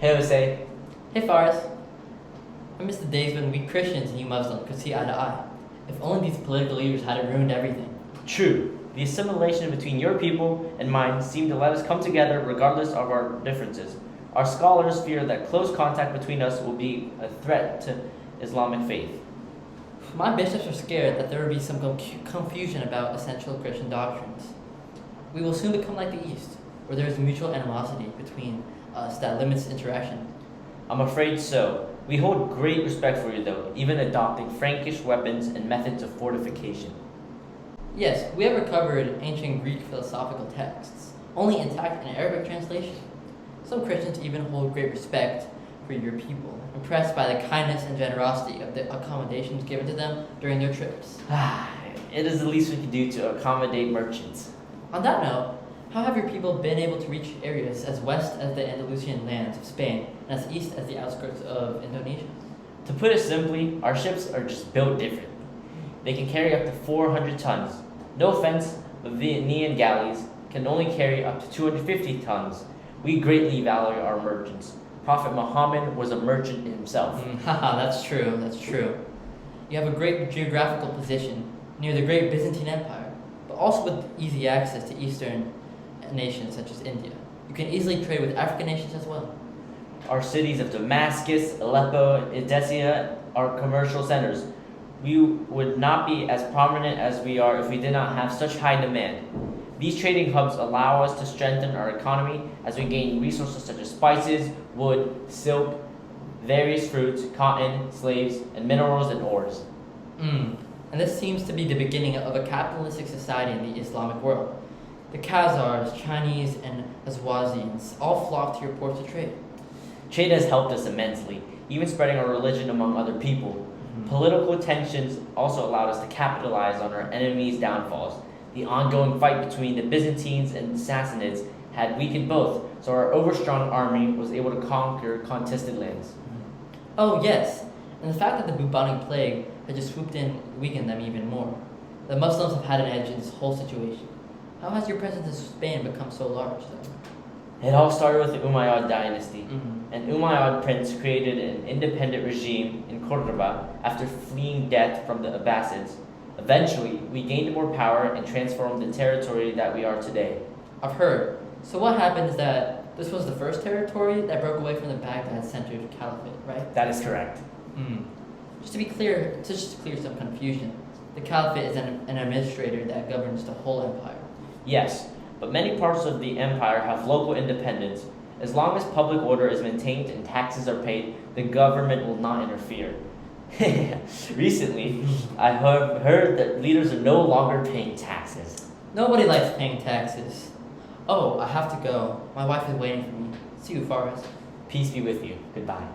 Hey Jose. Hey Faris, I miss the days when we Christians and you Muslims could see eye to eye. If only these political leaders hadn't ruined everything. True, the assimilation between your people and mine seemed to let us come together regardless of our differences. Our scholars fear that close contact between us will be a threat to Islamic faith. My bishops are scared that there will be some confusion about essential Christian doctrines. We will soon become like the East, where there is mutual animosity between us that limits interaction. I'm afraid so. We hold great respect for you though, even adopting Frankish weapons and methods of fortification. Yes, we have recovered ancient Greek philosophical texts, only intact in Arabic translation. Some Christians even hold great respect for your people, impressed by the kindness and generosity of the accommodations given to them during their trips. It is the least we can do to accommodate merchants. On that note, how have your people been able to reach areas as west as the Andalusian lands of Spain and as east as the outskirts of Indonesia? To put it simply, our ships are just built differently. They can carry up to 400 tons. No offense, but Vietnamese galleys can only carry up to 250 tons. We greatly value our merchants. Prophet Muhammad was a merchant himself. Haha, that's true. You have a great geographical position near the great Byzantine Empire, but also with easy access to eastern nations such as India. You can easily trade with African nations as well. Our cities of Damascus, Aleppo, Edessa are commercial centers. We would not be as prominent as we are if we did not have such high demand. These trading hubs allow us to strengthen our economy as we gain resources such as spices, wood, silk, various fruits, cotton, slaves, and minerals and ores. And this seems to be the beginning of a capitalistic society in the Islamic world. The Khazars, Chinese, and Azwazians all flock to your ports to trade. Trade has helped us immensely, even spreading our religion among other people. Political tensions also allowed us to capitalize on our enemies' downfalls. The ongoing fight between the Byzantines and Sassanids had weakened both, so our overstrong army was able to conquer contested lands. Oh yes, and the fact that the bubonic plague had just swooped in weakened them even more. The Muslims have had an edge in this whole situation. How has your presence in Spain become so large, though? It all started with the Umayyad dynasty. An Umayyad prince created an independent regime in Cordoba after fleeing death from the Abbasids. Eventually, we gained more power and transformed the territory that we are today. I've heard. So what happened is that this was the first territory that broke away from the Baghdad-centered caliphate, right? That is correct. Just to clear some confusion, the caliphate is an administrator that governs the whole empire. Yes, but many parts of the empire have local independence. As long as public order is maintained and taxes are paid, the government will not interfere. Recently, I have heard that leaders are no longer paying taxes. Nobody likes paying taxes. Oh, I have to go. My wife is waiting for me. See you, Faris. Peace be with you. Goodbye.